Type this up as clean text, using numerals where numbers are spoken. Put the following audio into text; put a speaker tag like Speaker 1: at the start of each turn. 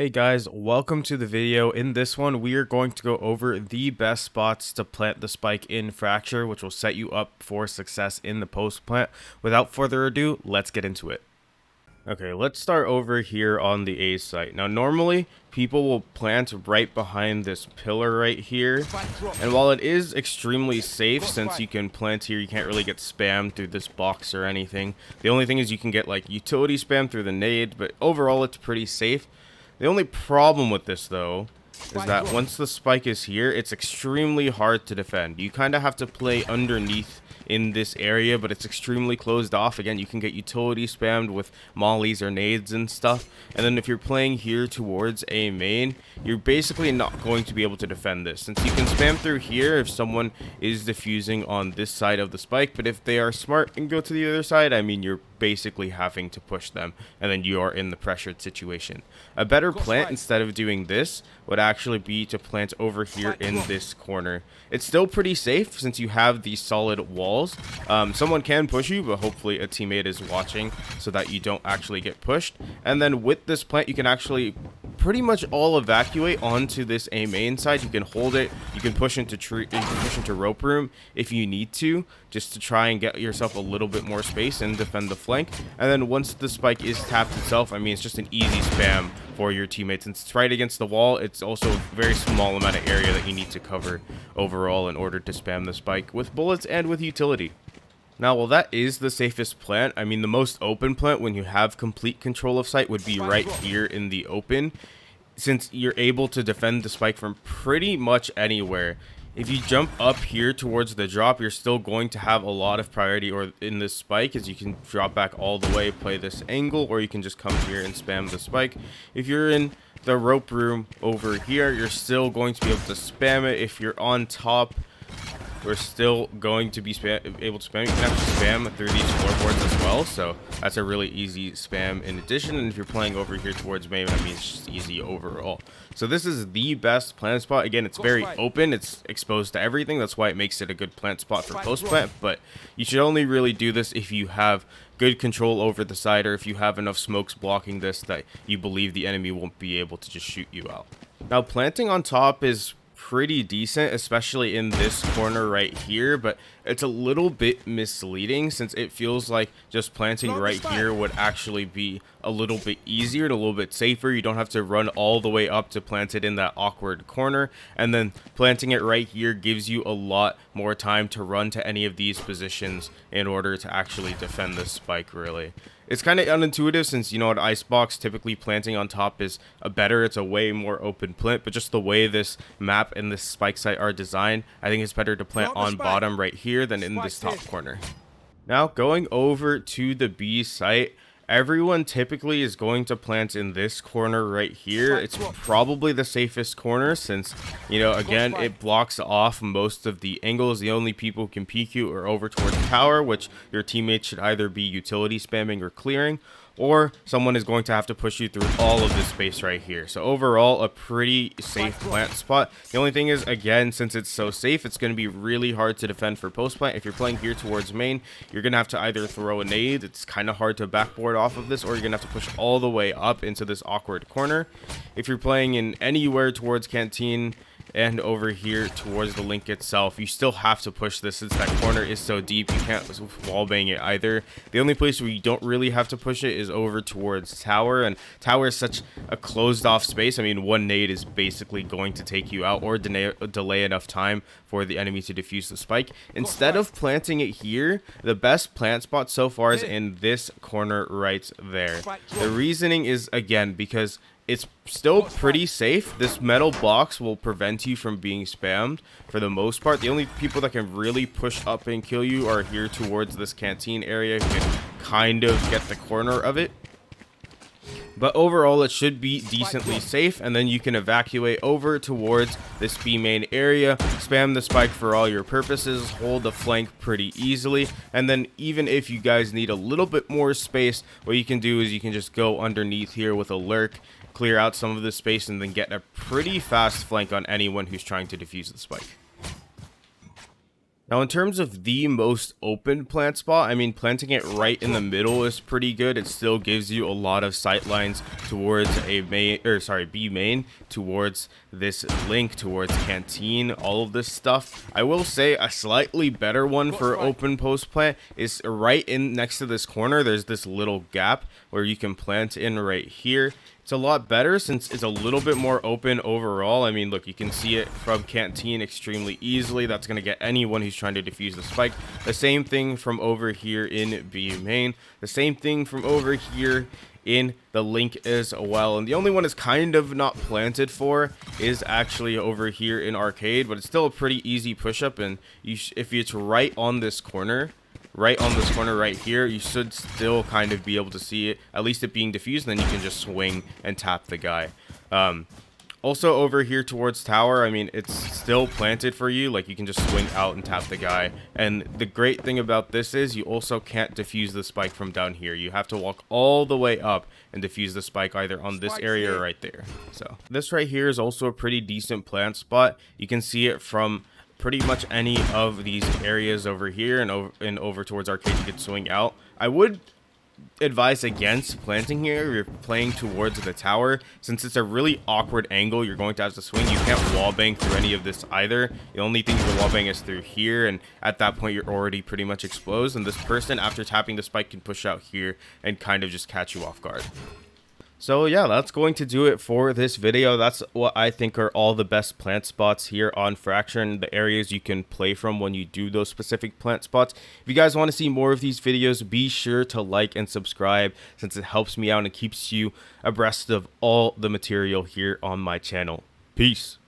Speaker 1: Hey guys, welcome to the video. In this one, we are going to go over the best spots to plant the spike in Fracture, which will set you up for success in the post plant. Without further ado, let's get into it. Okay, let's start over here on the A site. Now, normally, people will plant right behind this pillar right here. And while it is extremely safe, since you can plant here, you can't really get spammed through this box or anything. The only thing is you can get like utility spam through the nade, but overall, it's pretty safe. The only problem with this, though, is that once the spike is here, it's extremely hard to defend. You kind of have to play underneath in this area, but it's extremely closed off. Again, you can get utility spammed with mollies or nades and stuff. And then if you're playing here towards a main, you're basically not going to be able to defend this, since you can spam through here if someone is defusing on this side of the spike. But if they are smart and go to the other side, I mean, you're basically having to push them, and then you are in the pressured situation. A better plant instead of doing this would actually be to plant over here in this corner. It's still pretty safe since you have these solid walls. Someone can push you, but hopefully a teammate is watching so that you don't actually get pushed. And then with this plant, you can actually pretty much all evacuate onto this A main side. You can hold it, you can push into tree, you can push into rope room if you need to, just to try and get yourself a little bit more space and defend the flank. And then once the spike is tapped itself, I mean, it's just an easy spam for your teammates. Since it's right against the wall, it's also a very small amount of area that you need to cover overall in order to spam the spike with bullets and with utility. Now, while that is the safest plant, I mean, the most open plant when you have complete control of site would be right here in the open, since you're able to defend the spike from pretty much anywhere. If you jump up here towards the drop, you're still going to have a lot of priority or in this spike, as you can drop back all the way, play this angle, or you can just come here and spam the spike. If you're in the rope room over here, you're still going to be able to spam it. If you're on top, we're still going to be able to spam. You can actually spam through these floorboards as well, so that's a really easy spam in addition. And if you're playing over here towards main, I mean, it's just easy overall. So this is the best plant spot. Again, it's very open, it's exposed to everything. That's why it makes it a good plant spot for post plant, but you should only really do this if you have good control over the side, or if you have enough smokes blocking this that you believe the enemy won't be able to just shoot you out. Now, planting on top is pretty decent, especially in this corner right here, but it's a little bit misleading since it feels like just planting right here would actually be a little bit easier and a little bit safer. You don't have to run all the way up to plant it in that awkward corner, and then planting it right here gives you a lot more time to run to any of these positions in order to actually defend this spike. Really, it's kind of unintuitive since, you know, at Icebox, typically planting on top is it's a way more open plant, but just the way this map and this spike site are designed, I think it's better to plant on bottom right here than in this top corner. Now, going over to the B site, everyone typically is going to plant in this corner right here. It's probably the safest corner since, you know, again, it blocks off most of the angles. The only people who can peek you are over towards the tower, which your teammates should either be utility spamming or clearing, or someone is going to have to push you through all of this space right here. So overall, a pretty safe plant spot. The only thing is, again, since it's so safe, it's going to be really hard to defend for post plant. If you're playing here towards main, you're going to have to either throw a nade. It's kind of hard to backboard off of this, or you're going to have to push all the way up into this awkward corner. If you're playing in anywhere towards canteen and over here towards the link itself, you still have to push this since that corner is so deep. You can't wallbang it either. The only place where you don't really have to push it is over towards tower, and tower is such a closed off space. I mean, one nade is basically going to take you out or delay enough time for the enemy to defuse the spike. Instead of planting it here, the best plant spot so far is in this corner right there. The reasoning is, again, because it's still pretty safe. This metal box will prevent you from being spammed for the most part. The only people that can really push up and kill you are here towards this canteen area, who can kind of get the corner of it. But overall, it should be decently safe, and then you can evacuate over towards this B main area, spam the spike for all your purposes, hold the flank pretty easily, and then even if you guys need a little bit more space, what you can do is you can just go underneath here with a lurk, clear out some of the space, and then get a pretty fast flank on anyone who's trying to defuse the spike. Now, in terms of the most open plant spot, I mean, planting it right in the middle is pretty good. It still gives you a lot of sight lines towards a main, or sorry, B main, towards this link, towards canteen, all of this stuff. I will say a slightly better one for open post plant is right in next to this corner. There's this little gap where you can plant in right here. It's a lot better since it's a little bit more open overall. I mean, look, you can see it from canteen extremely easily. That's going to get anyone who's trying to defuse the spike. The same thing from over here in B main. The same thing from over here in the link as well. And the only one is kind of not planted for is actually over here in arcade, but it's still a pretty easy push-up. And if it's right on this corner, right here, you should still kind of be able to see it, at least it being diffused, and then you can just swing and tap the guy. Also over here towards tower, I mean, it's still planted for you. Like, you can just swing out and tap the guy. And the great thing about this is you also can't defuse the spike from down here. You have to walk all the way up and defuse the spike either on this area or right there. So this right here is also a pretty decent plant spot. You can see it from pretty much any of these areas over here and over towards arcade. You could swing out. I would advise against planting here if you're playing towards the tower, since it's a really awkward angle. You're going to have to swing. You can't wallbang through any of this either. The only thing you can wallbang is through here, and at that point you're already pretty much exposed, and this person, after tapping the spike, can push out here and kind of just catch you off guard. So yeah, that's going to do it for this video. That's what I think are all the best plant spots here on Fracture and the areas you can play from when you do those specific plant spots. If you guys want to see more of these videos, be sure to like and subscribe, since it helps me out and keeps you abreast of all the material here on my channel. Peace.